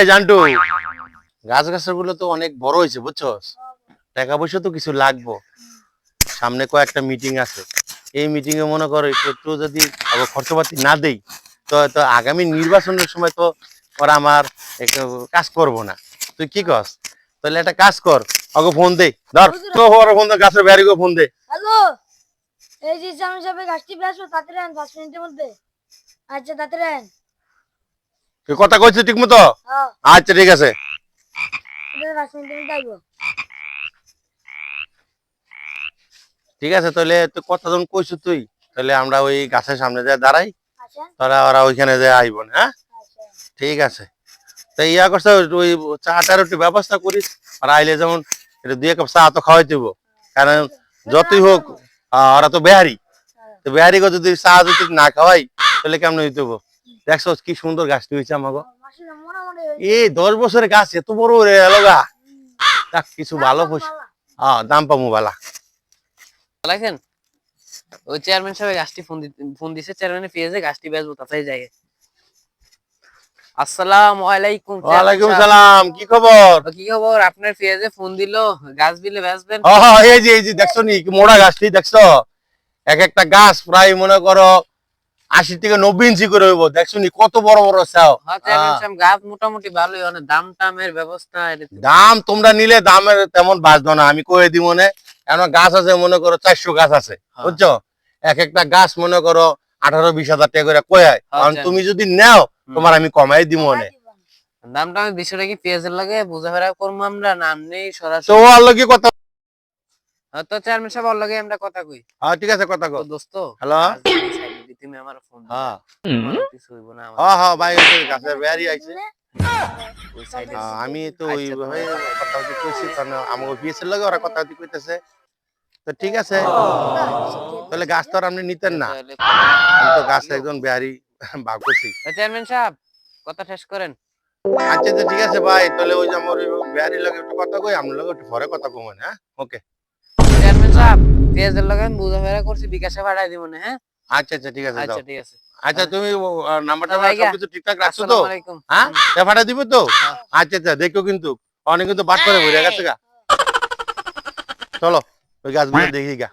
জান্টু, গাছের গুলো তো অনেক বড় হয়েছে বুঝছো। টাকা পয়সা তো কিছু লাগবো, সামনে কয়েকটা মিটিং আছে। এই মিটিং এ মনে করো একটু একটু যদি আবার খরচপাতি না দেই, তো তো আগামী নির্বাচনের সময় তো ওরা আমার একটু কাজ করবো না। তুই কি কস? তাহলে একটা কাজ কর, ওকে ফোন দে, ধর তো ওর ফোন দে, গাছের ব্যারিগো ফোন দে। হ্যালো, এই যে সামনে যাবে গাছটি বেসো তাড়াতাড়ি আন 5 মিনিটের মধ্যে। আচ্ছা তাড়াতাড়ি আন। তুই কথা কইছিস ঠিক মতো? হ্যাঁ, আচ্ছা ঠিক আছে। এটা 5 মিনিটের মধ্যে আইবো। ঠিক আছে, তাহলে তুই কথা যখন কইছিস তুই, তাহলে আমরা ওই গাছের সামনে যায় দাঁড়াই, আচ্ছা তারা ওরা ওইখানে যায় আইব না। হ্যাঁ আচ্ছা ঠিক আছে। তো ইয়া করছে, ওই চাটার একটু ব্যবস্থা করিস। আর আইলে যেমন একটু 2 কাপ চা তো খাওয়াই দিব, কারণ যতই হোক ওরা তো বেহারি। তো বেহারিকে যদি চা যদি না খাওয়াই তাহলে কেমন হইতে হবো। দেখছো কি সুন্দর গাছটি হয়েছে আমাকে। মাসিনা মোটামুটি এই 10 বছরের গাছ এত বড় রে এলাকা। তাক কিছু ভালো পয়সা, দাম পামু বালা। লাগেন ওই চেয়ারম্যান সাহেব গাছটি ফোন দিছে, চেয়ারম্যানের পেয়েছে গাছটি বেচবো তাই যাই। আসসালামু আলাইকুম। ওয়ালাইকুম সালাম, কি খবর? কি খবর? আপনার পেয়েছে ফোন দিলো গাছ বিলে বেচবেন। এই যে দেখছো নি কি মোড়া গাছটি দেখছো? এক একটা গাছ প্রায় মনে করো 80 থেকে 90 ইঞ্চি করে হইব। দেখছো নি কত বড় বড় চাও। হ্যাঁ চেয়ারম্যান সাহেব গাছ মোটামুটি ভালোই, অনেক দাম টামের ব্যবস্থা দাম তোমরা নিলে দামের তেমন বাঁচবে না, আমি কয়ে দিব মনে। এখন গাছ আছে মনে করো 400 গাছ আছে বুঝছো। এক একটা গাছ মনে করো 18-20 হাজার টাকা করে কয়। কারণ তুমি যদি নাও তোমার আমি কমাই দিব মনে। দামটা আমি বিষয়টা কি পেঁয়াজের লাগে বুঝাফেরা করবো আমরা না আমনি তো সরাসরি? ওর লগে কথা। তো চেয়ারম্যান সাহেব ওর লাগে আমরা কথা কই। হ্যাঁ ঠিক আছে, কথা কও। দোস্ত হ্যালো। তুমি আমার ফোন হ্যাঁ কিছু হইব না আমার। হ্যাঁ ভাই, ওই গাছের বেয়ারি আইছে। ওই সাইডে আমি তো ওইভাবে কথা বলতে কইছি, কারণ আমার পিএসের লগে ওরা কথা বলতে কইতেছে। তো ঠিক আছে, তাহলে গাছ তো আর আপনি নিতেন না। আমি তো গাছ একজন বেহারি ভাগ করছি। চেয়ারম্যান সাহেব কথা শেষ করেন। আচ্ছা তো ঠিক আছে ভাই, তাহলে ওই যে আমার ওই বেহারির লগে একটু কথা কই, আপনার লগে একটু পরে কথা কই মানে। হ্যাঁ ওকে। চেয়ারম্যান সাহেব পেঁয়াজের লগে আমি বুঝাফেরা করছি, বিকাশে পাঠাই দিব না। হ্যাঁ আচ্ছা আচ্ছা ঠিক আছে, আচ্ছা যাও। ঠিক আছে। আচ্ছা তুমি নাম্বারটা ভাইয়া, সবকিছু ঠিকঠাক রাখছো তো? আসসালামু আলাইকুম। হ্যাঁ পাঠা দিব তো? আচ্ছা আচ্ছা, দেখো কিন্তু অনেক কিন্তু বাট করে ভরে গেছে গা। চলো ওই গাছগুলো দেখি গা।